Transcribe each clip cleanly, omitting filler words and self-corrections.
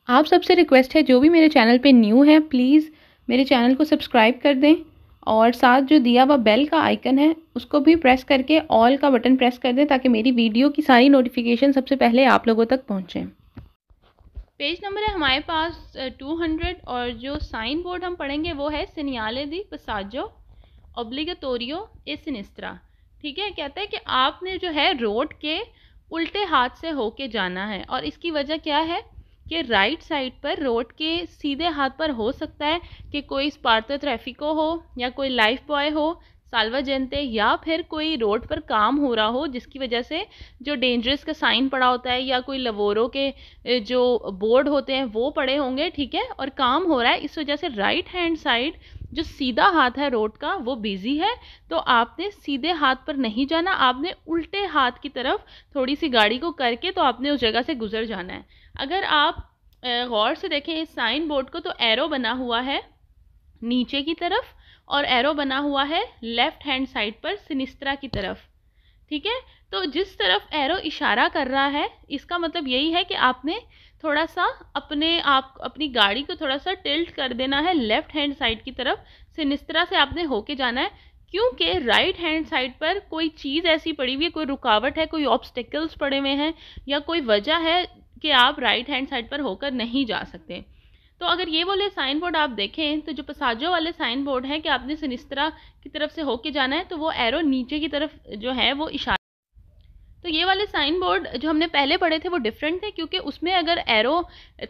आप सबसे रिक्वेस्ट है, जो भी मेरे चैनल पे न्यू है प्लीज़ मेरे चैनल को सब्सक्राइब कर दें और साथ जो दिया हुआ बेल का आइकन है उसको भी प्रेस करके ऑल का बटन प्रेस कर दें ताकि मेरी वीडियो की सारी नोटिफिकेशन सबसे पहले आप लोगों तक पहुँचें। पेज नंबर है हमारे पास 200 और जो साइन बोर्ड हम पढ़ेंगे वो है सेनियाले दी पसाजो ऑब्लिगटोरियो ए सिनिस्ट्रा। ठीक है, कहता है कि आपने जो है रोड के उल्टे हाथ से होके जाना है और इसकी वजह क्या है कि राइट साइड पर रोड के सीधे हाथ पर हो सकता है कि कोई स्पार्ता ट्रैफिको हो या कोई लाइफ बॉय हो, साल्वाजेंते, या फिर कोई रोड पर काम हो रहा हो जिसकी वजह से जो डेंजरस का साइन पड़ा होता है या कोई लवोरो के जो बोर्ड होते हैं वो पड़े होंगे। ठीक है, और काम हो रहा है, इस वजह से राइट हैंड साइड जो सीधा हाथ है रोड का वो बिजी है। तो आपने सीधे हाथ पर नहीं जाना, आपने उल्टे हाथ की तरफ थोड़ी सी गाड़ी को करके तो आपने उस जगह से गुजर जाना है। अगर आप गौर से देखें इस साइन बोर्ड को तो एरो बना हुआ है नीचे की तरफ और एरो बना हुआ है लेफ्ट हैंड साइड पर सिनिस्ट्रा की तरफ। ठीक है, तो जिस तरफ एरो इशारा कर रहा है इसका मतलब यही है कि आपने थोड़ा सा अपनी गाड़ी को थोड़ा सा टिल्ट कर देना है लेफ्ट हैंड साइड की तरफ, सिनिस्ट्रा से आपने होके जाना है। क्योंकि राइट हैंड साइड पर कोई चीज़ ऐसी पड़ी हुई है, कोई रुकावट है, कोई ऑब्स्टिकल्स पड़े हुए हैं या कोई वजह है कि आप राइट हैंड साइड पर होकर नहीं जा सकते। तो अगर ये वाले साइन बोर्ड आप देखें तो जो पसाजो वाले साइन बोर्ड है कि आपने सिनिस्ट्रा की तरफ से होके जाना है, तो वो एरो नीचे की तरफ जो है वो इशारा। तो ये वाले साइन बोर्ड जो हमने पहले पढ़े थे वो डिफरेंट थे क्योंकि उसमें अगर एरो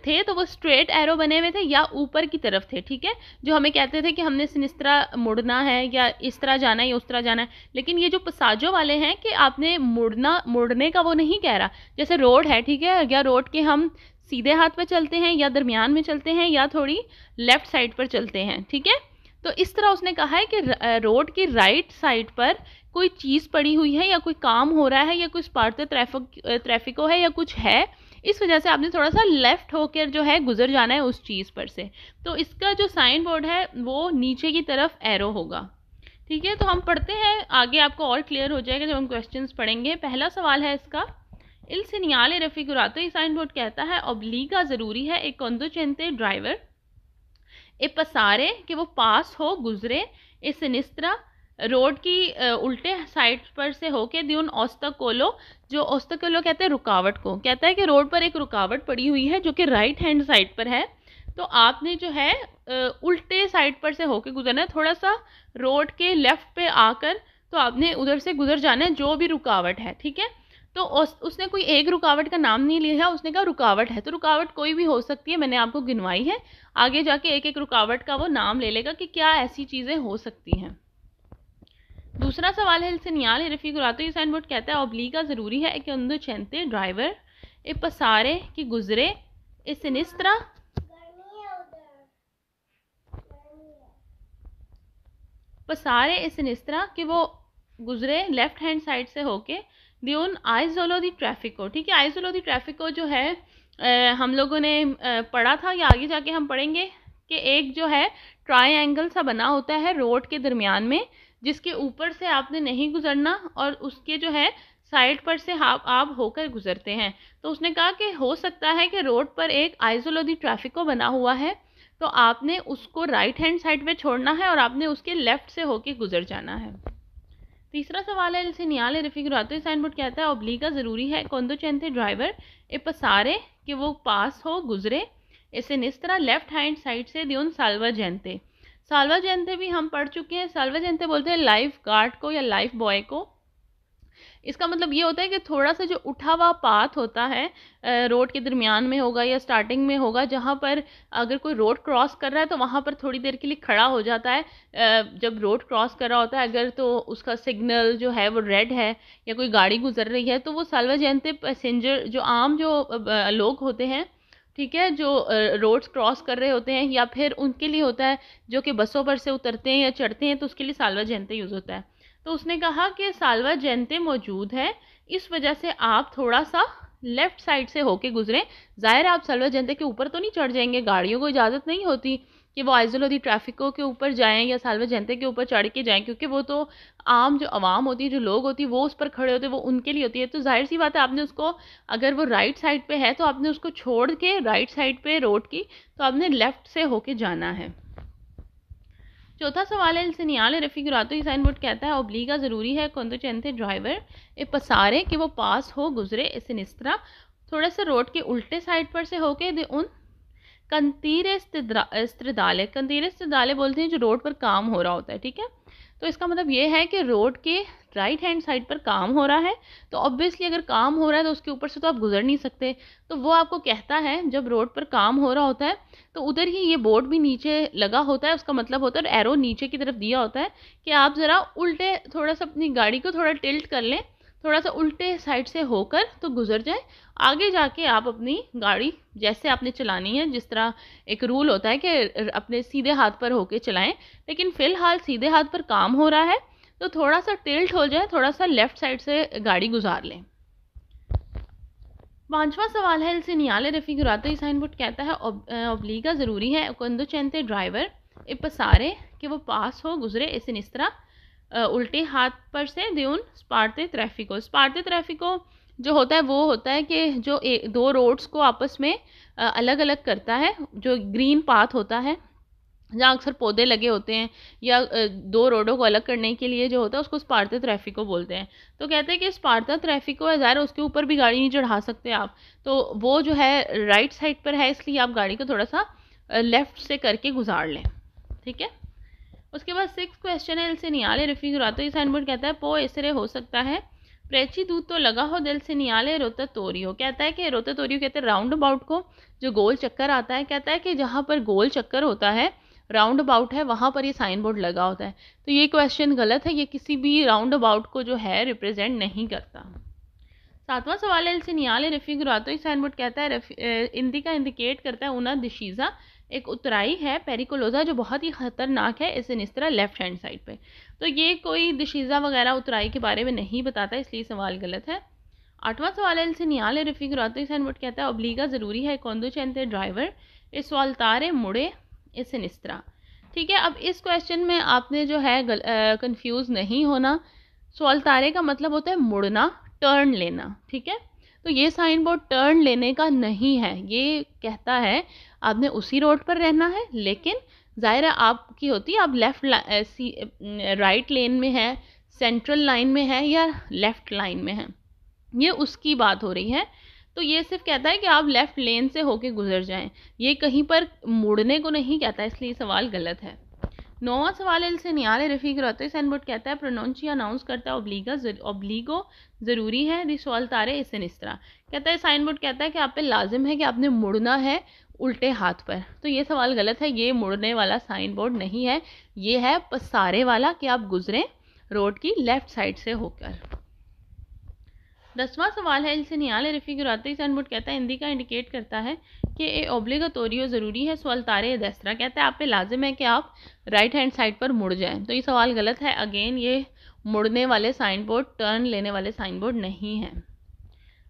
थे तो वो स्ट्रेट एरो बने हुए थे या ऊपर की तरफ थे। ठीक है, जो हमें कहते थे कि हमने सिनिस्ट्रा मुड़ना है या इस तरह जाना है या उस तरह जाना है। लेकिन ये जो पसाजो वाले हैं कि आपने मुड़ने का वो नहीं कह रहा। जैसे रोड है, ठीक है, या रोड के हम सीधे हाथ पर चलते हैं या दरमियान में चलते हैं या थोड़ी लेफ्ट साइड पर चलते हैं। ठीक है, तो इस तरह उसने कहा है कि रोड की राइट साइड पर कोई चीज़ पड़ी हुई है या कोई काम हो रहा है या कोई स्पार्ता ट्रैफिको है या कुछ है, इस वजह से आपने थोड़ा सा लेफ्ट होकर जो है गुजर जाना है उस चीज़ पर से। तो इसका जो साइन बोर्ड है वो नीचे की तरफ एरो होगा। ठीक है, तो हम पढ़ते हैं आगे, आपको और क्लियर हो जाएगा जब हम क्वेश्चंस पढ़ेंगे। पहला सवाल है इसका, इल सिनियाले रेफिगुरातो, ये साइन बोर्ड कहता है ऑब्लिगा ज़रूरी है एक कंडुचेंटे ड्राइवर ए पसारे कि वो पास हो गुजरे ए सिनिस्ट्रा रोड की उल्टे साइड पर से होके दी उन ओस्ताकोलो, जो ओस्ताकोलो कहते हैं रुकावट को, कहता है कि रोड पर एक रुकावट पड़ी हुई है जो कि राइट हैंड साइड पर है। तो आपने जो है उल्टे साइड पर से होके गुजरना है, थोड़ा सा रोड के लेफ्ट पे आकर तो आपने उधर से गुजर जाना है जो भी रुकावट है। ठीक है, तो उसने कोई एक रुकावट का नाम नहीं लिया, उसने कहा रुकावट है, तो रुकावट कोई भी हो सकती है, मैंने आपको गिनवाई है। आगे जाके एक एक रुकावट का वो नाम ले लेगा कि क्या ऐसी चीज़ें हो सकती हैं। दूसरा सवाल है सिनियाले रेफिगुरातो, ये साइन बोर्ड कहता है ऑब्लिगा ज़रूरी है कि कंडुचेंटे ड्राइवर ए पसारे की गुजरे ए सिनिस्ट्रा पसारे ए सिनिस्ट्रा कि वो गुजरे लेफ्ट हैंड साइड से होके दियोन आइजोलो दी ट्रैफिको। ठीक है, आइजोलो दी ट्रैफिको जो है हम लोगों ने पढ़ा था या आगे जाके हम पढ़ेंगे कि एक जो है ट्रायंगल सा बना होता है रोड के दरमियान में जिसके ऊपर से आपने नहीं गुजरना और उसके जो है साइड पर से आप होकर गुजरते हैं। तो उसने कहा कि हो सकता है कि रोड पर एक आइजोलो दी ट्रैफिको बना हुआ है, तो आपने उसको राइट हैंड साइड पे छोड़ना है और आपने उसके लेफ्ट से होके गुजर जाना है। तीसरा सवाल है सिनियाले रेफिगुरातो, साइन बोर्ड कहता है ऑब्लिगा ज़रूरी है कंडुचेंटे ड्राइवर ए पसारे कि वो पास हो गुजरे ए सिनिस्ट्रा लेफ्ट हैंड साइड से दियोन साल्वाजेंते। साल्वाजेंते भी हम पढ़ चुके हैं। साल्वाजेंते बोलते हैं लाइफ गार्ड को या लाइफ बॉय को। इसका मतलब ये होता है कि थोड़ा सा जो उठा हुआ पाथ होता है रोड के दरमियान में होगा या स्टार्टिंग में होगा, जहाँ पर अगर कोई रोड क्रॉस कर रहा है तो वहाँ पर थोड़ी देर के लिए खड़ा हो जाता है। जब रोड क्रॉस कर रहा होता है अगर तो उसका सिग्नल जो है वो रेड है या कोई गाड़ी गुजर रही है, तो वो साल्वाजेंते पैसेंजर जो आम जो लोग होते हैं, ठीक है, जो रोड्स क्रॉस कर रहे होते हैं या फिर उनके लिए होता है जो कि बसों पर से उतरते हैं या चढ़ते हैं, तो उसके लिए साल्वाजेंते यूज़ होता है। तो उसने कहा कि साल्वाजेंते मौजूद है, इस वजह से आप थोड़ा सा लेफ़्ट साइड से होके गुजरें। ज़ाहिर है आप साल्वाजेंते के ऊपर तो नहीं चढ़ जाएंगे, गाड़ियों को इजाज़त नहीं होती, कि वो आइजल दी ट्रैफिकों के ऊपर जाएं या सालवा जनते के ऊपर चढ़ के जाएं, क्योंकि वो तो आम जो आवाम होती है, जो लोग होती है, वो उस पर खड़े होते हैं, वो उनके लिए होती है। तो जाहिर सी बात है, आपने उसको, अगर वो राइट साइड पे है तो आपने उसको छोड़ के राइट साइड पे रोड की, तो आपने लेफ्ट से होके जाना है। चौथा सवाल है, il segnale raffigurato ही साइन बोर्ड कहता है ओब्लीगा ज़रूरी है conducente ड्राइवर ए पसारे कि वो पास हो गुजरे ए सिनिस्त्रा, थोड़ा सा रोड के उल्टे साइड पर से होके दे उन कंतीरे स्त्रिदाले, कंतीरे स्त्रिदाले बोलते हैं जो रोड पर काम हो रहा होता है, ठीक है। तो इसका मतलब ये है कि रोड के राइट हैंड साइड पर काम हो रहा है, तो ऑब्वियसली अगर काम हो रहा है तो उसके ऊपर से तो आप गुजर नहीं सकते। तो वो आपको कहता है जब रोड पर काम हो रहा होता है तो उधर ही ये बोर्ड भी नीचे लगा होता है, उसका मतलब होता है एरो नीचे की तरफ दिया होता है कि आप ज़रा उल्टे, थोड़ा सा अपनी गाड़ी को थोड़ा टिल्ट कर लें, थोड़ा सा उल्टे साइड से होकर तो गुजर जाए। आगे जाके आप अपनी गाड़ी जैसे आपने चलानी है, जिस तरह एक रूल होता है कि अपने सीधे हाथ पर होके चलाएं, लेकिन फ़िलहाल सीधे हाथ पर काम हो रहा है तो थोड़ा सा टिल्ट हो जाए, थोड़ा सा लेफ़्ट साइड से गाड़ी गुजार लें। पांचवा सवाल है, il segnale raffigurato ही साइन बोर्ड कहता है ओब्लीगा ज़रूरी है conducente ड्राइवर ए पसारे कि वो पास हो गुजरे ए सिनिस्त्रा, उल्टे हाथ पर से द्यून स्पार्ते ट्रैफिको। स्पार्ते ट्रैफिको जो होता है वो होता है कि जो दो रोड्स को आपस में अलग अलग करता है, जो ग्रीन पाथ होता है जहाँ अक्सर पौधे लगे होते हैं, या दो रोडों को अलग करने के लिए जो होता है उसको स्पार्ता ट्रैफिको बोलते हैं। तो कहते हैं कि स्पार्ता ट्रैफिको है, ज़ाहिर उसके ऊपर भी गाड़ी नहीं चढ़ा सकते आप, तो वो जो है राइट साइड पर है, इसलिए आप गाड़ी को थोड़ा सा लेफ़्ट से करके गुजार लें, ठीक है। उसके बाद 6 क्वेश्चन है, il segnale raffigurato ही साइन बोर्ड कहता है पो इसरे हो सकता है प्रेची दूध तो लगा हो del segnale rotatorio, कहता है कि रोटाटोरियो कहते हैं राउंड अबाउट को, जो गोल चक्कर आता है। कहता है कि जहाँ पर गोल चक्कर होता है, राउंड अबाउट है, वहाँ पर ये साइन बोर्ड लगा होता है। तो ये क्वेश्चन गलत है, ये किसी भी राउंड अबाउट को जो है रिप्रेजेंट नहीं करता। सातवां सवाल है, il segnale raffigurato ही साइन बोर्ड कहता है इंडिका इंडिकेट करता है उना दिशीजा, एक उतराई है पेरिकोलोजा जो बहुत ही ख़तरनाक है इस सिनिस्त्रा लेफ्ट हैंड साइड पे। तो ये कोई दिशीजा वगैरह उतराई के बारे में नहीं बताता, इसलिए सवाल गलत है। आठवां सवाल है, il segnale raffigurato ही साइन बोर्ड कहता है ओब्लीगा ज़रूरी है conducente ड्राइवर ए सवाल्तारे मुड़े ए सिनिस्त्रा, ठीक है। अब इस क्वेश्चन में आपने जो है कंफ्यूज नहीं होना। सवाल्तारे का मतलब होता है मुड़ना, टर्न लेना, ठीक है। तो ये साइन बोर्ड टर्न लेने का नहीं है, ये कहता है आपने उसी रोड पर रहना है, लेकिन ज़ाहिर है आपकी होती है आप लेफ़्ट राइट लेन में है, सेंट्रल लाइन में है या लेफ़्ट लाइन में है, ये उसकी बात हो रही है। तो ये सिर्फ कहता है कि आप लेफ़्ट लेन से होके गुजर जाएं, ये कहीं पर मुड़ने को नहीं कहता, इसलिए सवाल गलत है। नौवां सवाल है, il segnale raffigurato sign board कहता है प्रोनाउंस या अनाउंस करता है ओब्लीगो ज़रूरी है दी सवाल्तारे ए सिनिस्त्रा, कहता है साइन बोर्ड कहता है कि आप पे लाजिम है कि आपने मुड़ना है उल्टे हाथ पर। तो ये सवाल गलत है, ये मुड़ने वाला साइन बोर्ड नहीं है, ये है पसारे वाला कि आप गुजरें रोड की लेफ़्ट साइड से होकर। 10वां सवाल है, il segnale raffigurato ही साइन बोर्ड कहता है इंडिका इंडिकेट करता है कि ए ओब्लिगाटोरियो ज़रूरी है सवाल्तारे देस्त्रा, कहता है आप पे लाजिम है कि आप राइट हैंड साइड पर मुड़ जाएं। तो ये सवाल गलत है, अगेन ये मुड़ने वाले साइन बोर्ड, टर्न लेने वाले साइन बोर्ड नहीं है।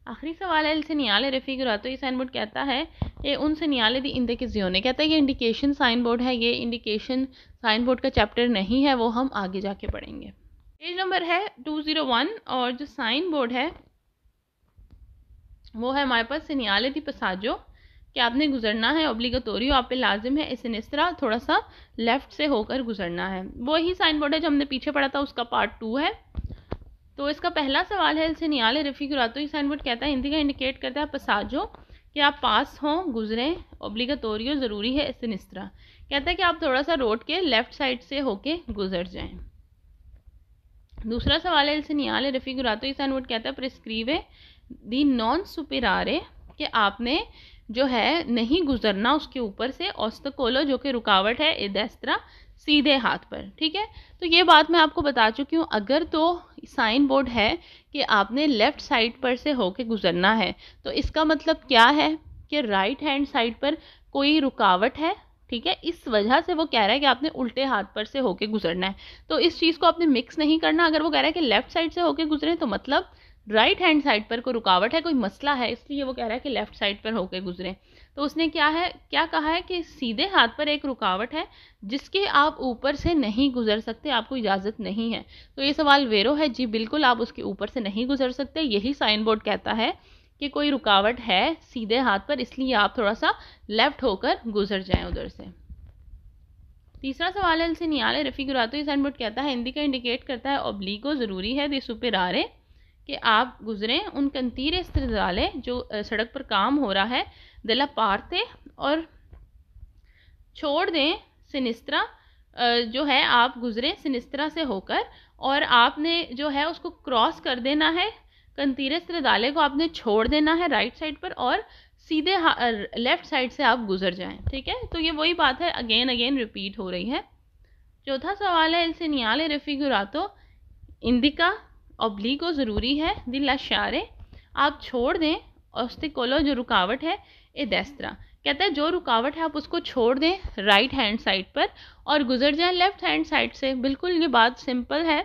आखिरी सवाल है, il segnale raffigurato ही साइन बोर्ड कहता है ये उन segnale di indicazione, कहता है ये इंडिकेशन साइन बोर्ड है, ये इंडिकेशन साइन बोर्ड का चैप्टर नहीं है, वो हम आगे जाके पढ़ेंगे। पेज नंबर है 201 और जो साइन बोर्ड है वो है हमारे पास segnale di passaggio कि आपने गुजरना है, ओब्लिगाटोरियो आप पे लाजिम है, इस सिनिस्त्रा थोड़ा सा लेफ़्ट से होकर गुजरना है। वो ही साइन बोर्ड है जो हमने पीछे पढ़ा था, उसका पार्ट 2 है। तो इसका पहला सवाल है, il segnale raffigurato ही साइन बोर्ड कहता है हिंदी का इंडिकेट करता है passaggio कि आप पास हों, गुजरें, ओब्लिगाटोरियो ज़रूरी है इस सिनिस्त्रा, कहता है कि आप थोड़ा सा रोड के लेफ़्ट साइड से होके गुजर जाएं। दूसरा सवाल है, il segnale raffigurato ही साइन बोर्ड कहता है प्रिस्क्रीवे दी नॉन सुपेरारे कि आपने जो है नहीं गुजरना उसके ऊपर से, ऑस्टकोलो जो कि रुकावट है ए देस्त्रा सीधे हाथ पर, ठीक है। तो ये बात मैं आपको बता चुकी हूँ, अगर तो साइन बोर्ड है कि आपने लेफ़्ट साइड पर से होके गुजरना है तो इसका मतलब क्या है कि राइट हैंड साइड पर कोई रुकावट है, ठीक है, इस वजह से वो कह रहा है कि आपने उल्टे हाथ पर से होके गुजरना है। तो इस चीज़ को आपने मिक्स नहीं करना, अगर वो कह रहा है कि लेफ़्ट साइड से होके गुजरें तो मतलब राइट हैंड साइड पर कोई रुकावट है, कोई मसला है, इसलिए वो कह रहा है कि लेफ्ट साइड पर होकर गुजरें। तो उसने क्या कहा है कि सीधे हाथ पर एक रुकावट है जिसके आप ऊपर से नहीं गुजर सकते, आपको इजाज़त नहीं है। तो ये सवाल वेरो है, जी बिल्कुल आप उसके ऊपर से नहीं गुजर सकते। यही साइन बोर्ड कहता है कि कोई रुकावट है सीधे हाथ पर, इसलिए आप थोड़ा सा लेफ्ट होकर गुजर जाएं उधर से। तीसरा सवाल है इनसे नियाले रफिकुरातो। ये साइन बोर्ड कहता है इंडिका इंडिकेट करता है ओब्लिगो ज़रूरी है दे सुपेरारे, कि आप गुजरें उन कंतीरे स्त्रदाले जो सड़क पर काम हो रहा है, दिला पारते और छोड़ दें सिनिस्त्रा, जो है आप गुजरें सिनिस्त्रा से होकर, और आपने जो है उसको क्रॉस कर देना है, कंतीरे स्त्रदाले को आपने छोड़ देना है राइट साइड पर और सीधे लेफ्ट साइड से आप गुजर जाएं। ठीक है, तो ये वही बात है, अगेन अगेन रिपीट हो रही है। चौथा सवाल है इनसे नियाले रफिकुरातो इंडिका ओब्लिगो ज़रूरी है दिल अशारे, आप छोड़ दें ऑस्टिकोलो जो रुकावट है ए डेस्त्रा, कहता है जो रुकावट है आप उसको छोड़ दें राइट हैंड साइड पर और गुजर जाएं लेफ्ट हैंड साइड से। बिल्कुल ये बात सिंपल है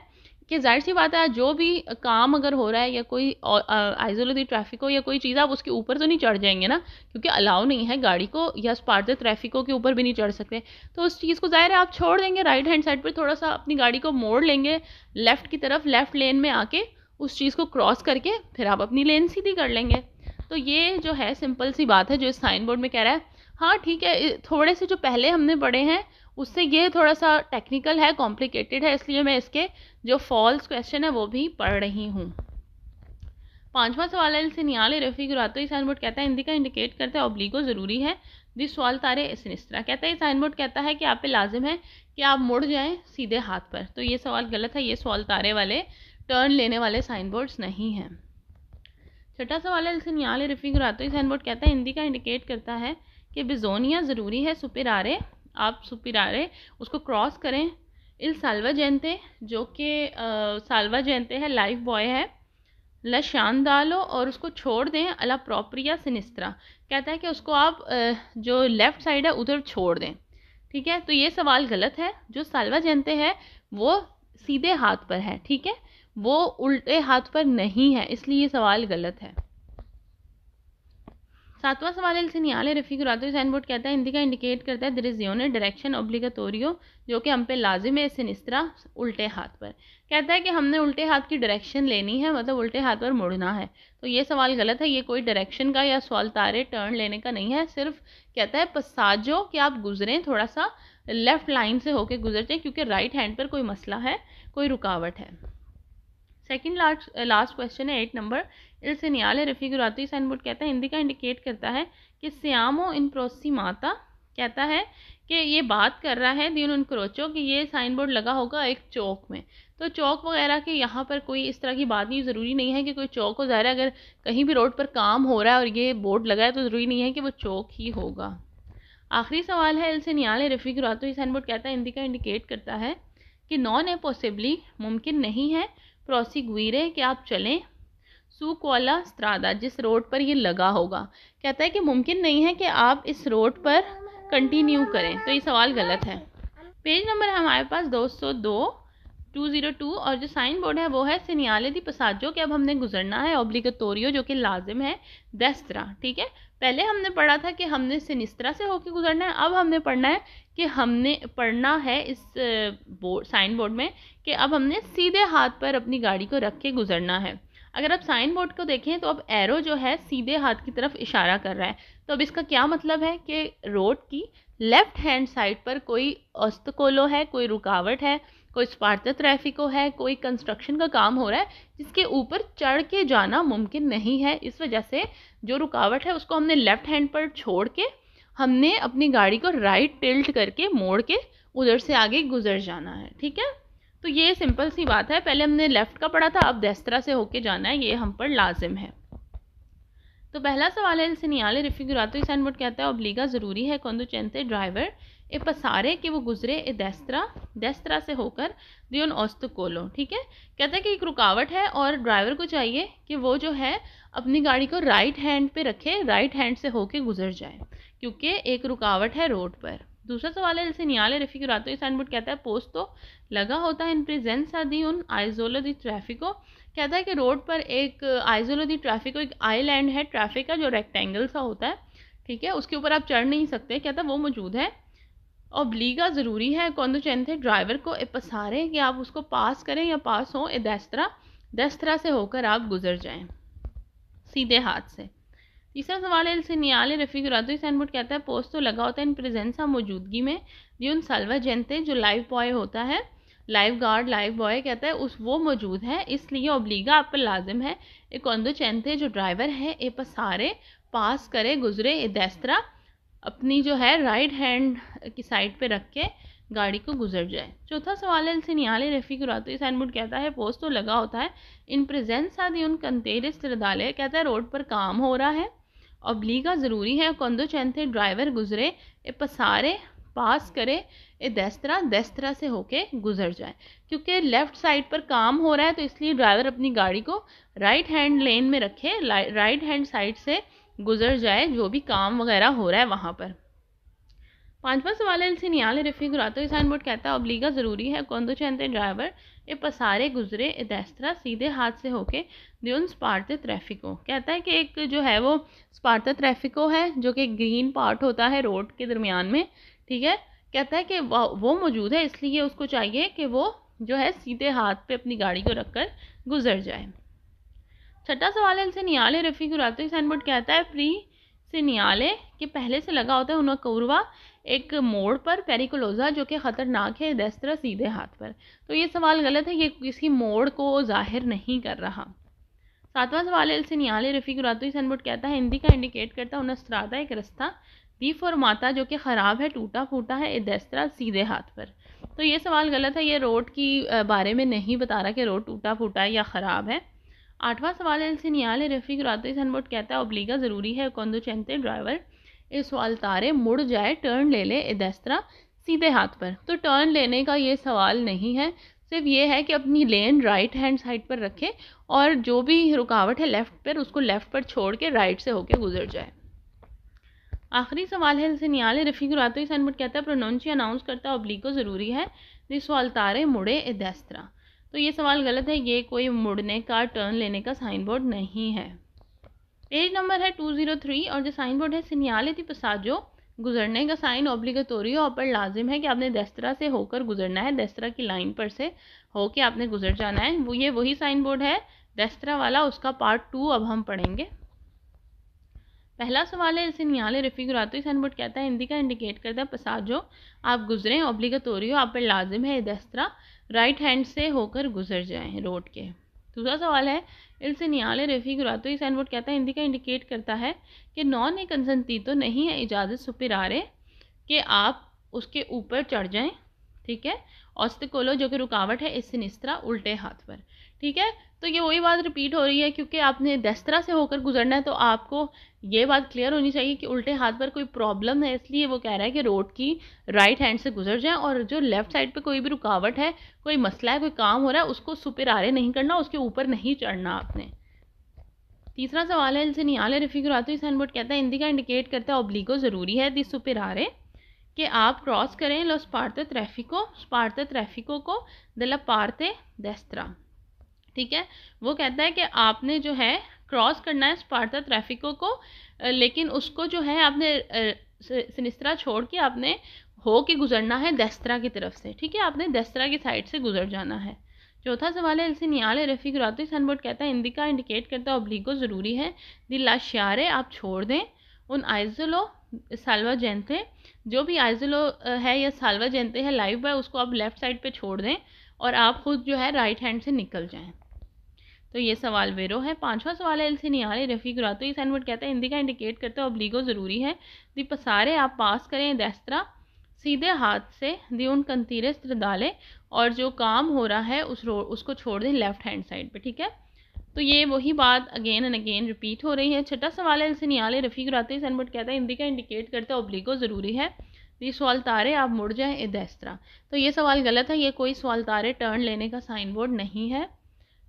कि जाहिर सी बात है, जो भी काम अगर हो रहा है या कोई आइसोलो दी ट्रैफिक हो या कोई चीज़, आप उसके ऊपर तो नहीं चढ़ जाएंगे ना, क्योंकि अलाउ नहीं है गाड़ी को, या स्पार्ट ट्रैफिकों के ऊपर भी नहीं चढ़ सकते। तो उस चीज़ को जाहिर है आप छोड़ देंगे राइट हैंड साइड पर, थोड़ा सा अपनी गाड़ी को मोड़ लेंगे लेफ़्ट की तरफ, लेफ़्ट लेन में आके उस चीज़ को क्रॉस करके फिर आप अपनी लेन सीधी कर लेंगे। तो ये जो है सिंपल सी बात है जो इस साइन बोर्ड में कह रहा है। हाँ ठीक है, थोड़े से जो पहले हमने पढ़े हैं उससे ये थोड़ा सा टेक्निकल है, कॉम्प्लिकेटेड है, इसलिए मैं इसके जो फॉल्स क्वेश्चन है वो भी पढ़ रही हूँ। पांचवा सवाल है इनसे नियाले रफिकुरातो। ये साइन बोर्ड कहता है इंडिका इंडिकेट करता है ओब्लिगो ज़रूरी है दिस सवाल तारे सिनिस्त्रा, कहता है ये साइन बोर्ड कहता है कि आप पे लाजिम है कि आप मुड़ जाएं सीधे हाथ पर। तो ये सवाल गलत है, ये सवाल तारे वाले टर्न लेने वाले साइन बोर्ड्स नहीं हैं। छठा सवाल है इनसे नियाले रफिकुरातो। ये साइन बोर्ड कहता है इंडिका इंडिकेट करता है कि बिजोनिया ज़रूरी है सुपिरारे, आप सुपिरारे उसको क्रॉस करें इल साल्वा जयंते, जो कि साल्वा जयंते है, लाइफ बॉय है, ल शानदालो और उसको छोड़ दें अला प्रोप्रिया सिनिस्त्रा, कहता है कि उसको आप जो लेफ़्ट साइड है उधर छोड़ दें। ठीक है, तो ये सवाल गलत है। जो साल्वा जयंते है वो सीधे हाथ पर है, ठीक है, वो उल्टे हाथ पर नहीं है, इसलिए ये सवाल गलत है। सातवां सवाल इनसे नियाले रफिकुरातो। साइन बोर्ड कहता है इंडिका इंडिकेट करता है दिरेजियोने डायरेक्शन ओब्लिगाटोरियो, जो कि हम पे लाजिम है सिनिस्त्रा उल्टे हाथ पर, कहता है कि हमने उल्टे हाथ की डायरेक्शन लेनी है, मतलब उल्टे हाथ पर मुड़ना है। तो ये सवाल गलत है, ये कोई डायरेक्शन का या सवाल तारे टर्न लेने का नहीं है, सिर्फ कहता है पसाजो कि आप गुजरें थोड़ा सा लेफ्ट लाइन से होकर गुजरते, क्योंकि राइट हैंड पर कोई मसला है, कोई रुकावट है। सेकंड लास्ट क्वेश्चन है 8 नंबर इनसे नियाले रफिकुरातो। साइन बोर्ड कहता है इंडिका इंडिकेट करता है कि सियामो इन प्रोसिमाता, कहता है कि ये बात कर रहा है दियोन क्रोचो, कि ये साइन बोर्ड लगा होगा एक चौक में। तो चौक वगैरह के यहाँ पर कोई इस तरह की बात नहीं, ज़रूरी नहीं है कि कोई चौक हो, ज़ाहिर है अगर कहीं भी रोड पर काम हो रहा है और ये बोर्ड लगा है तो ज़रूरी नहीं है कि वो चौक ही होगा। आखिरी सवाल है इनसे नियाले रफिकुरातो। साइन बोर्ड कहता है इंडिका इंडिकेट करता है कि नॉन ए पॉसिबली, मुमकिन नहीं है, प्रोसिग्वीरे कि आप चलें सू कोला स्त्रादा, जिस रोड पर ये लगा होगा, कहता है कि मुमकिन नहीं है कि आप इस रोड पर कंटिन्यू करें। तो ये सवाल गलत है। पेज नंबर है हमारे पास 202 और जो साइन बोर्ड है वो है सिनियाले दी पसाजो, कि अब हमने गुजरना है ओब्लिगाटोरियो जो कि लाजिम है डेस्त्रा। ठीक है, पहले हमने पढ़ा था कि हमने सिनिस्त्रा से होकर गुजरना है, अब हमने पढ़ना है कि हमने पढ़ना है इस साइन बोर्ड में कि अब हमने सीधे हाथ पर अपनी गाड़ी को रख के गुजरना है। अगर आप साइन बोर्ड को देखें तो अब एरो जो है सीधे हाथ की तरफ इशारा कर रहा है, तो अब इसका क्या मतलब है कि रोड की लेफ्ट हैंड साइड पर कोई ऑब्स्टेकल है, कोई रुकावट है, कोई स्पार्ता ट्रैफिको है, कोई कंस्ट्रक्शन का काम हो रहा है जिसके ऊपर चढ़ के जाना मुमकिन नहीं है। इस वजह से जो रुकावट है उसको हमने लेफ्ट हैंड पर छोड़ के हमने अपनी गाड़ी को राइट टिल्ट करके मोड़ के उधर से आगे गुजर जाना है। ठीक है, तो ये सिंपल सी बात है, पहले हमने लेफ्ट का पढ़ा था, अब डेस्त्रा से होके जाना है, ये हम पर लाजिम है। तो पहला सवाल है सिनियाले रफिकुरातो। साइन बोर्ड कहता है ओब्लिगा ज़रूरी है कंडुचेंते ड्राइवर ए पसारे, कि वो गुजरे ए डेस्त्रा से होकर दियोन ऑस्टोकोलो। ठीक है, कहता है कि एक रुकावट है और ड्राइवर को चाहिए कि वो जो है अपनी गाड़ी को राइट हैंड पे रखे, राइट हैंड से होके गुजर जाए, क्योंकि एक रुकावट है रोड पर। दूसरा सवाल है सिनियाले रफिकुरातो। साइन बोर्ड कहता है पोस्ट तो लगा होता है इन प्रेजेंस दी उन आइसोलो दी ट्रैफिको, कहता है कि रोड पर एक आइसोलो दी ट्रैफिको, एक आइलैंड है ट्रैफिक का जो रेक्टेंगल सा होता है, ठीक है, उसके ऊपर आप चढ़ नहीं सकते। कहता है वो मौजूद है। ओब्लीगा ज़रूरी है कॉन्डोचेंते ड्राइवर को ए पसारे, कि आप उसको पास करें या पास हों, ए देस्त्रा, देस्त्रा से होकर आप गुजर जाएं सीधे हाथ से। तीसरा सवाल है इल सीनियाले रेफिगुरातो ही साइनबोर्ड कहता है पोस्तो लगा होता है इन प्रेजेंसा मौजूदगी में दी उन साल्वाजेंते जो लाइव बॉय होता है, लाइव गार्ड, लाइव बॉय कहता है उस वो मौजूद है, इसलिए ओब्लीगा आप पर लाजिम है ए कॉन्डोचेंते जो ड्राइवर है ए पसारे, पास करे, गुजरे, ए देस्त्रा अपनी जो है राइट हैंड की साइड पे रख के गाड़ी को गुजर जाए। चौथा सवाल है इल सीनियाले रेफिगुरातो ही साइनबोर्ड कहता है पोस्तो लगा होता है इन प्रेजेंसा दी उन कंतेरे स्ट्रदाले, कहता है रोड पर काम हो रहा है, ओब्लीगा ज़रूरी है कॉन्डोचेंते ड्राइवर गुजरे, ए पसारे, पास करे, ए देस्त्रा, देस्त्रा से होके गुजर जाए। क्योंकि लेफ़्ट साइड पर काम हो रहा है तो इसलिए ड्राइवर अपनी गाड़ी को राइट हैंड लेन में रखे, राइट हैंड साइड से गुजर जाए जो भी काम वगैरह हो रहा है वहाँ पर। पांचवा सवाल है इल सीनियाले रेफिगुरातो ही साइनबोर्ड कहता है ओब्लीगा ज़रूरी है कॉन्डोचेंते ड्राइवर ए पसारे, गुजरे, ए देस्त्रा सीधे हाथ से होके द्यून स्पार्ते ट्रैफिको, कहता है कि एक जो है वो स्पार्ता ट्रैफिको है जो कि ग्रीन पार्ट होता है रोड के दरमियान में, ठीक है, कहता है कि वो मौजूद है, इसलिए उसको चाहिए कि वो जो है सीधे हाथ पे अपनी गाड़ी को रखकर गुजर जाए। छठा सवाल है इल सीनियाले रेफिगुरातो ही साइनबोर्ड कहता है प्री सीनियाले के पहले से लगा होता है उन कौरवा एक मोड़ पर, पेरिकुलोजा जो कि ख़तरनाक है, देस्त्रा सीधे हाथ पर। तो ये सवाल गलत है, ये किसी मोड़ को जाहिर नहीं कर रहा। सातवां सवाल है इल सीनियाले रेफिगुरातो ही साइनबोर्ड कहता है हिंदी का इंडिकेट करता है उन स्त्रादा एक रास्ता दी फॉर्माता जो कि ख़राब है, टूटा फूटा है, ए देस्त्रा सीधे हाथ पर। तो ये सवाल गलत है, ये रोड की बारे में नहीं बता रहा कि रोड टूटा फूटा है या ख़राब है। आठवां सवाल है इल सीनियाले रेफिगुरातो ही साइनबोर्ड कहता है ओब्लीगा ज़रूरी है कॉन्डोचेंते ड्राइवर ए सवाल तारे मुड़ जाए, टर्न ले ले, ए देस्त्रा सीधे हाथ पर। तो टर्न लेने का ये सवाल नहीं है, सिर्फ ये है कि अपनी लेन राइट हैंड साइड पर रखे और जो भी रुकावट है लेफ़्ट पर उसको लेफ़्ट पर छोड़ के राइट से होके गुजर जाए। आखिरी सवाल है इल सीनियाले रेफिगुरातो ही साइनबोर्ड कहता है प्रोनाउंसी अनाउंस करता ओब्लीगो ज़रूरी है दी सवाल तारे मुड़े, ए देस्त्रा। तो ये सवाल गलत है, ये कोई मुड़ने का, टर्न लेने का साइन बोर्ड नहीं है। पेज नंबर है 203 और जो साइन बोर्ड है सीनियाले दी पसाजो, गुजरने का साइन ओब्लिगेटोरियो पर लाजिम है कि आपने देस्त्रा से होकर गुजरना है, देस्त्रा की लाइन पर से होके आपने गुजर जाना है। वो ये वही साइन बोर्ड है देस्त्रा वाला, उसका पार्ट 2 अब हम पढ़ेंगे। पहला सवाल है सीनियाले रेफिगुरातो ही साइन बोर्ड कहता है हिंदी का इंडिकेट करता है पसाजो, आप गुजरें, ओब्लिगेटोरियो आप पर लाजिम है, देस्त्रा राइट हैंड से होकर गुजर जाएं रोड के। दूसरा सवाल है इल सीनियाले रेफिगुरातो ही साइन बोर्ड कहता है हिंदी का इंडिकेट करता है कि नॉन ए कंसंटीतो नहीं है इजाज़त सुपिरारे कि आप उसके ऊपर चढ़ जाएं, ठीक है, ऑस्टिकोलो जो कि रुकावट है, इस सिनिस्त्रा उल्टे हाथ पर, ठीक है। तो ये वही बात रिपीट हो रही है क्योंकि आपने देस्त्रा से होकर गुजरना है, तो आपको ये बात क्लियर होनी चाहिए कि उल्टे हाथ पर कोई प्रॉब्लम है, इसलिए वो कह रहा है कि रोड की राइट हैंड से गुजर जाएं और जो लेफ़्ट साइड पे कोई भी रुकावट है, कोई मसला है, कोई काम हो रहा है, उसको सुपिरारे नहीं करना, उसके ऊपर नहीं चढ़ना आपने। तीसरा सवाल है इल सीनियाले रेफिगुरातो ही साइन बोर्ड कहता है हिंदी का इंडिकेट करता है ओब्लिगो ज़रूरी है दी सुपिरारे कि आप क्रॉस करें लो स्पार्ता ट्रैफिको को दला पार्ते देस्त्रा, ठीक है। वो कहता है कि आपने जो है क्रॉस करना है स्पार्ता ट्रैफिको को, लेकिन उसको जो है आपने सिनिस्त्रा छोड़ के आपने हो के गुजरना है देस्त्रा की तरफ से, ठीक है, आपने देस्त्रा की साइड से गुजर जाना है। चौथा सवाल है इल सीनियाले रेफिगुरातो ही साइन बोर्ड कहता है हिंदी का इंडिकेट करता है ओब्लिगो ज़रूरी है दी लाशियारे आप छोड़ दें उन आइजोलो साल्वाजेंते, जो भी आइजोलो है या साल्वाजेंते है लाइव बॉय, उसको आप लेफ़्ट साइड पे छोड़ दें और आप खुद जो है राइट हैंड से निकल जाएं। तो ये सवाल वेरो है। पांचवा सवाल है इल सीनियाले रेफिगुरातो ही साइन बोर्ड कहता है हिंदी का इंडिकेट करता है ओब्लिगो ज़रूरी है दी पसारे आप पास करें देस्त्रा सीधे हाथ से दी उन कंतीरे स्त्रदाले, और जो काम हो रहा है उसको छोड़ दें लेफ़्ट हैंड साइड पे, ठीक है। तो ये वही बात अगेन एंड अगेन रिपीट हो रही है। छठा सवाल है इल सीनियाले रेफिगुरातो ही साइन बोर्ड कहता है हिंदी का इंडिकेट करता है ओब्लिगो ज़रूरी है दी सवाल तारे आप मुड़ जाएं, ए देस्त्रा। तो ये सवाल गलत है, ये कोई सवाल तारे टर्न लेने का साइन बोर्ड नहीं है।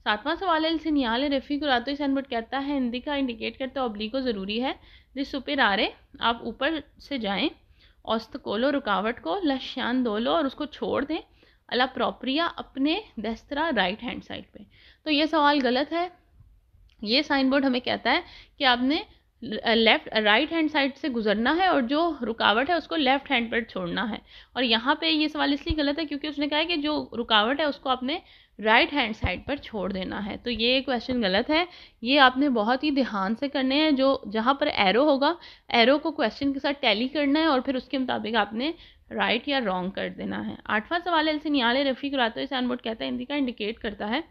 सातवां सवाल है इल सीनियाले रेफिगुरातो ही साइन बोर्ड कहता है हिंदी का इंडिकेट करता है ओब्लिगो ज़रूरी है दी सुपिरारे आप ऊपर से जाएं, ऑस्तकोलो रुकावट को, लश्यान दोलो और उसको छोड़ दें, अला प्रोप्रिया अपने देस्त्रा राइट हैंड साइड पे। तो ये सवाल गलत है। ये साइन बोर्ड हमें कहता है कि आपने लेफ्ट राइट हैंड साइड से गुजरना है और जो रुकावट है उसको लेफ्ट हैंड पर छोड़ना है। और यहाँ पे ये सवाल इसलिए गलत है क्योंकि उसने कहा है कि जो रुकावट है उसको आपने राइट हैंड साइड पर छोड़ देना है। तो ये क्वेश्चन गलत है। ये आपने बहुत ही ध्यान से करने हैं। जो जहाँ पर एरो होगा, एरो को क्वेश्चन के साथ टैली करना है और फिर उसके मुताबिक आपने राइट या रॉन्ग कर देना है। 8वां सवाल है, नियाले रफ़ी कुरातो साइन बोर्ड कहता है इंडिका इंडिकेट करता है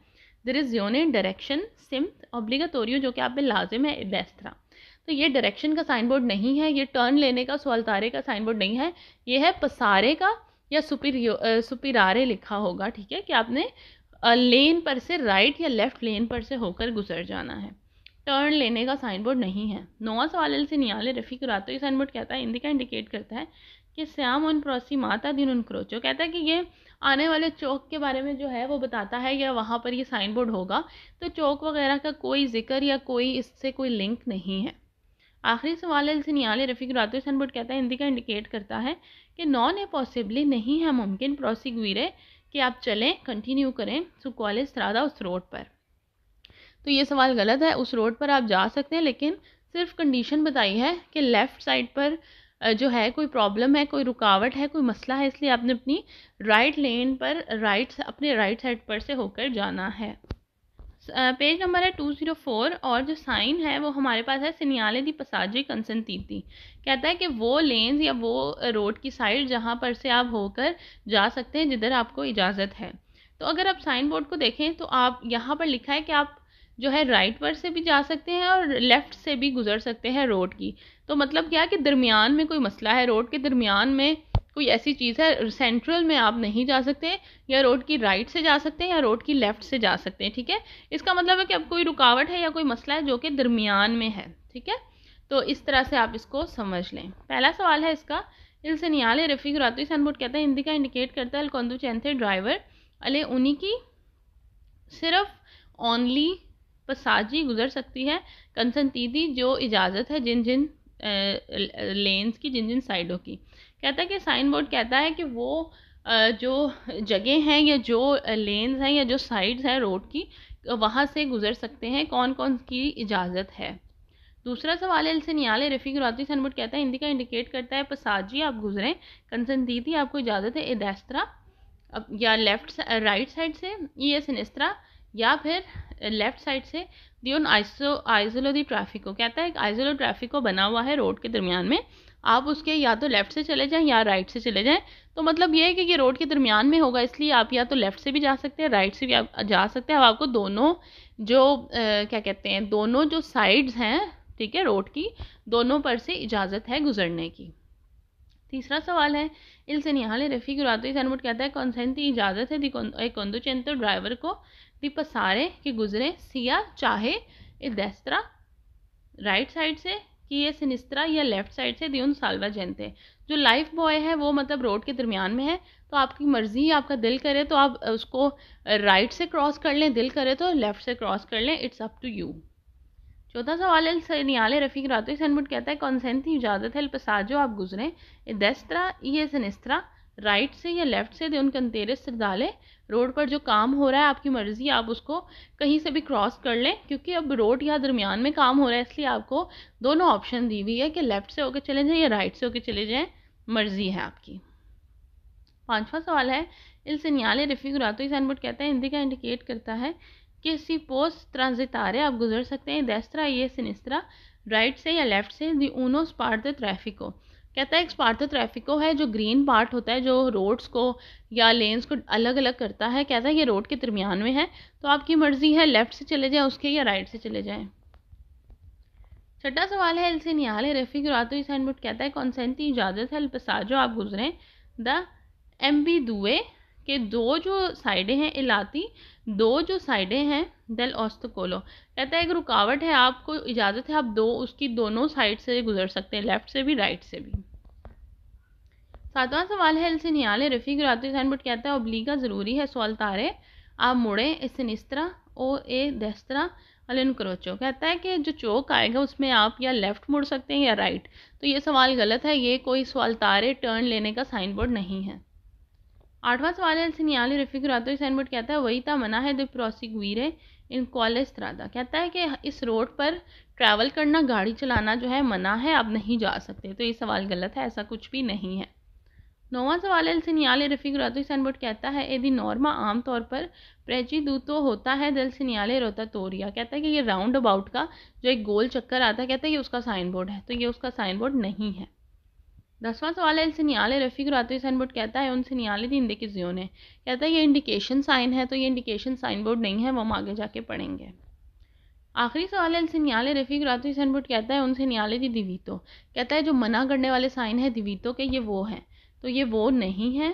देयर इज़ यूनिट डायरेक्शन सिम्थ ऑब्लिगाटोरियो, जो कि आप पे लाजिम है देस्त्रा। तो ये डायरेक्शन का साइन बोर्ड नहीं है, ये टर्न लेने का सुअल्तारे का साइन बोर्ड नहीं है, ये है पसारे का या सुपिरारे लिखा होगा। ठीक है, कि आपने लेन पर से राइट या लेफ्ट लेन पर से होकर गुजर जाना है, टर्न लेने का साइन बोर्ड नहीं है। 9वां सवाल से नियाले रफ़ी कुरातो ये साइन बोर्ड कहता है इंडिका इंडिकेट करता है कि श्याम उन प्रोसी माता दिन उन क्रोचो, कहता है कि ये आने वाले चौक के बारे में जो है वो बताता है या वहाँ पर ये साइन बोर्ड होगा। तो चौक वगैरह का कोई जिक्र या कोई इससे कोई लिंक नहीं है। आखिरी सवाल है नियाले रफ़ी कुरातो साइन बोर्ड कहता है इंडिका इंडिकेट करता है कि नॉन ए पॉसिबली नहीं है मुमकिन प्रोसिक्यूरे कि आप चलें, कंटिन्यू करें सुक्वाले स्त्रादा उस रोड पर। तो ये सवाल गलत है। उस रोड पर आप जा सकते हैं, लेकिन सिर्फ कंडीशन बताई है कि लेफ़्ट साइड पर जो है कोई प्रॉब्लम है, कोई रुकावट है, कोई मसला है, इसलिए आपने अपनी राइट लेन पर अपने राइट साइड पर से होकर जाना है। पेज नंबर है 204 और जो साइन है वो हमारे पास है सिनियाले दी पसाजी कंसंतीती। कहता है कि वो लेन्स या वो रोड की साइड जहाँ पर से आप होकर जा सकते हैं जिधर आपको इजाज़त है। तो अगर आप साइन बोर्ड को देखें तो आप यहाँ पर लिखा है कि आप जो है राइट पर से भी जा सकते हैं और लेफ़्ट से भी गुजर सकते हैं रोड की। तो मतलब क्या है कि दरमियान में कोई मसला है, रोड के दरमियान में कोई ऐसी चीज़ है, सेंट्रल में आप नहीं जा सकते, या रोड की राइट से जा सकते हैं या रोड की लेफ़्ट से जा सकते हैं। ठीक है, इसका मतलब है कि अब कोई रुकावट है या कोई मसला है जो कि दरमियान में है। ठीक है, तो इस तरह से आप इसको समझ लें। पहला सवाल है इसका, इल नियाले रफ़ी कुरातो साइन बोर्ड कहता है इंडिका इंडिकेट करता है कंदुचेंते ड्राइवर अले उन्हीं की सिर्फ ओनली पसाजी गुजर सकती है कंसंतीदी, जो इजाज़त है जिन जिन लेन्स की, जिन जिन साइडों की। कहता है कि साइन बोर्ड कहता है कि वो जो जगह हैं या जो लेन्स हैं या जो साइड्स हैं रोड की, वहाँ से गुजर सकते हैं, कौन कौन की इजाज़त है। दूसरा सवाल है इनसे नियाले रफ़ी कुरातो साइन बोर्ड कहता है इंडिका इंडिकेट करता है पसाजी आप गुजरें, कंसंतीदी आपको इजाज़त है एदेस्त्रा या लेफ्ट राइट साइड से, ये सिनिस्त्रा या फिर लेफ़्ट साइड से दियोन आइसोलो दी ट्रैफिको। कहता है आइसोलो ट्रैफिको बना हुआ है रोड के दरमियान में, आप उसके या तो लेफ़्ट से चले जाएं या राइट से चले जाएं। तो मतलब ये है कि ये रोड के दरमियान में होगा, इसलिए आप या तो लेफ़्ट से भी जा सकते हैं, राइट से भी आप जा सकते हैं। अब आपको दोनों जो क्या कहते हैं, दोनों जो साइड्स हैं, ठीक है, रोड की, दोनों पर से इजाज़त है गुजरने की। तीसरा सवाल है इल नियाले रफ़ी कुरातो साइन बोर्ड कहता है कंसेंटी इजाज़त है दी कंदुचेंते ड्राइवर को दी पसारे के गुजरे सिया चाहे इदेस्त्रा राइट साइड से कि ये सिनिस्त्रा या लेफ़्ट साइड से दी उन साल्वा जेंते। जो लाइफ बॉय है वो मतलब रोड के दरमियान में है, तो आपकी मर्ज़ी, आपका दिल करे तो आप उसको राइट से क्रॉस कर लें, दिल करे तो लेफ़्ट से क्रॉस कर लें, इट्स अप टू यू। चौथा सवाल है नियाले रफ़ी कुरातो साइन बोर्ड कहता है कंसेंटी इजाज़त है पसाजो आप गुजरें इदेस्त्रा ये सिनिस्त्रा राइट से या लेफ़्ट से दे उन कंतेरे सरदाले, रोड पर जो काम हो रहा है आपकी मर्ज़ी, आप उसको कहीं से भी क्रॉस कर लें, क्योंकि अब रोड या दरमियान में काम हो रहा है, इसलिए आपको दोनों ऑप्शन दी हुई है कि लेफ़्ट से होकर चले जाएं या राइट से होकर चले जाएं, मर्ज़ी है आपकी। पांचवा सवाल है इल नियाले रफ़ी कुरातो साइन बोर्ड कहता है इंडिका इंडिकेट करता है कि सी पोस्ट ट्रांजिटारे आप गुजर सकते हैं देस्त्रा ये सिनिस्त्रा राइट से या लेफ़्ट से दी ऊनो स्पार्टो ट्रैफिको। कहता है एक स्पार्टो ट्रैफिको है जो ग्रीन पार्ट होता है, जो रोड्स को या लेन्स को अलग अलग करता है। कहता है ये रोड के दरमियान में है, तो आपकी मर्ज़ी है लेफ़्ट से चले जाएं उसके या राइट से चले जाएं। छठा सवाल है इल नियाले रफ़ी कुरातो साइन बोर्ड कहता है कंसेंटी इजाज़त है पसाजो आप गुजरें द एम्बी दुए के दो जो साइडें हैं इलाती, दो जो साइडें हैं डेल ऑस्तकोलो। कहता है एक रुकावट है, आपको इजाज़त है आप उसकी दोनों साइड से गुजर सकते हैं, लेफ़्ट से भी राइट से भी। सातवां सवाल है इल नियाले रफ़ी कुरातो साइन बोर्ड कहता है ओब्लीगा ज़रूरी है सुअल्तारे आप मुड़े इस सिनिस्त्रा ओ ए देस्त्रा अलन क्रोचो। कहता है कि जो चौक आएगा उसमें आप या लेफ़्ट मुड़ सकते हैं या राइट। तो ये सवाल गलत है, ये कोई सुअल्तारे टर्न लेने का साइन बोर्ड नहीं है। 8वां सवाल है il segnale raffigurato sign board कहता है वही था मना है द प्रोसिक्यूरे इन क्वाले स्ट्रादा, कहता है कि इस रोड पर ट्रैवल करना, गाड़ी चलाना जो है मना है, आप नहीं जा सकते। तो ये सवाल गलत है, ऐसा कुछ भी नहीं है। 9वां सवाल है il segnale raffigurato sign board कहता है यदि नॉर्मा आमतौर पर प्रेचिदूतो होता है del segnale rotatoria, कहता है कि ये राउंड अबाउट का जो एक गोल चक्कर आता है, कहता है ये उसका साइन बोर्ड है। तो ये उसका साइन बोर्ड नहीं है। 10वां सवाल है il segnale raffigurato sign board कहता है un segnale di indicazione, कहता है ये इंडिकेशन साइन है। तो ये इंडिकेशन साइन बोर्ड नहीं है, वो हम आगे जाके पढ़ेंगे। आखिरी सवाल है il segnale raffigurato sign board कहता है un segnale di divieto, कहता है जो मना करने वाले साइन है दिवीतो के, ये वो हैं। तो ये वो नहीं है।